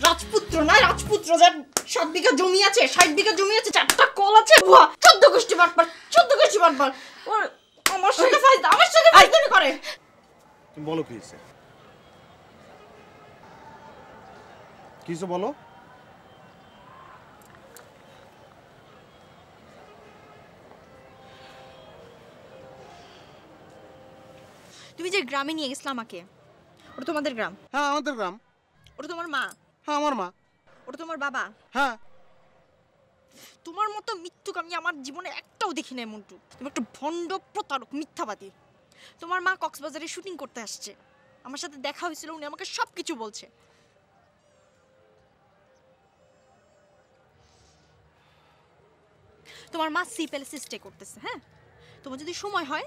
রাজপুত্র না, রাজপুত্র যার 7 বিঘা জমি আছে, 60 বিঘা জমি আছে, 4টা কল আছে, বুয়া 14 গোষ্ঠী বাটপার, 14 গোষ্ঠী বাটপার। ওর আমার সাথে ফাইজলামি করে। তুমি বলো কি হইছে? কি হইছে বলো? তুমি যে গ্রামে নিয়ে গেছিলা আমাকে, ওটা তোমাদের গ্রাম? হ্যাঁ আমাদের গ্রাম। ওটা তোমার মা? হ্যাঁ আমার মা। ওটা তোমার বাবা? হ্যাঁ। তোমার মতো মিথ্যুক আমি আমার জীবনে একটাও দেখি নাই মন্টু। তুমি একটা ভণ্ড প্রতারক, মিথ্যাবাদী। তোমার মা কক্সবাজারে শুটিং করতে আসছে, আমার সাথে দেখা হয়েছিল, উনি আমাকে সবকিছু বলছে। তোমার মা সি প্যালেসে স্টে করতেছে। হ্যাঁ, তোমার যদি সময় হয়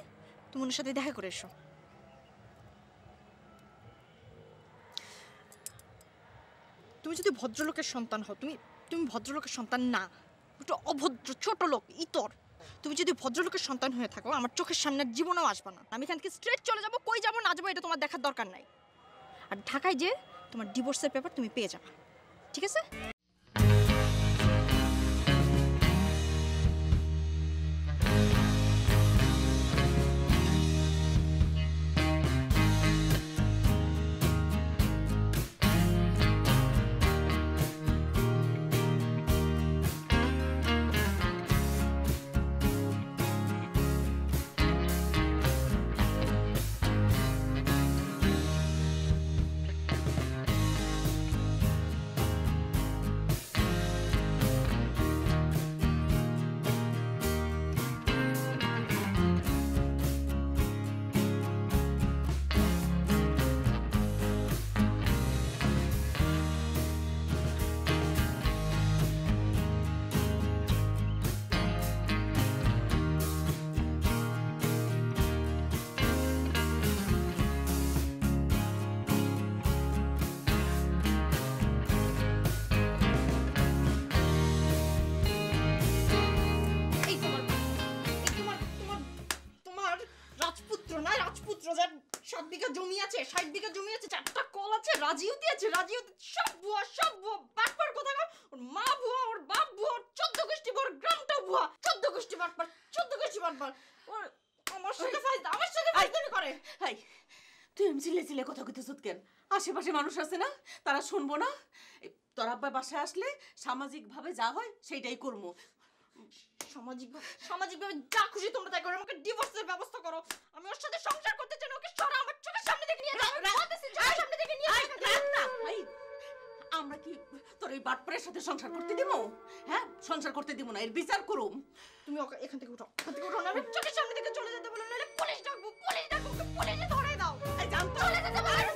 তুমি ওনার সাথে দেখা করে এসো। তুমি যদি ভদ্রলোকের সন্তান হও, তুমি ভদ্রলোকের সন্তান না, একটু অভদ্র ছোট লোক, ইতর। তুমি যদি ভদ্রলোকের সন্তান হয়ে থাকো, আমার চোখের সামনে জীবনেও আসবে না। আমি এখান থেকে স্ট্রেট চলে যাবো, কই যাবো না যাবো এটা তোমার দেখার দরকার নাই। আর ঢাকায় যে তোমার ডিভোর্সের পেপার তুমি পেয়ে যাবে, ঠিক আছে? রাজপুত্র যার 7 বিঘা জমি আছে, 60 বিঘা জমি আছে, 4টা কল আছে, রাজিউতি আছে, রাজিউতি সব ভুয়া, সব ভুয়া, বাটপার কোথাকার। ওর মা ভুয়া, ওর বাপ ভুয়া, ওর 14 গোষ্ঠী ভুয়া, গ্রামটা ভুয়া, 14 গোষ্ঠী বাটপার, 14 গোষ্ঠী বাটপার। ওর আমার সাথে ফাইজলামি করে। হাই, তুই চিলে কথা কইতেছ কেন? আশেপাশে মানুষ আছে না, তারা শুনবো না? তোর আব্বা বাসায় আসলে সামাজিকভাবে যা হয় সেইটাই করবো। সামাজিকভাবে যা খুশি তোমরা তাই করো, আমাকে ডিভোর্সের ব্যবস্থা করো। আমি ওর সাথে সংসার করতে চাই না, ওকে সরা আমার চোখের সামনে থেকে নিয়ে যাও, সামনে থেকে নিয়ে যাও। আমরা কি তোর এই বাটপারের সাথে সংসার করতে দিব? হ্যাঁ, সংসার করতে দিব না, এর বিচার করুম। তুমি ওকে এখান থেকে উঠাও, আমার চোখের সামনে থেকে চলে যেতে বলো, নাহলে পুলিশ ডাকবো, পুলিশে ধরে দাও। জানতো চলে যেতে বলো।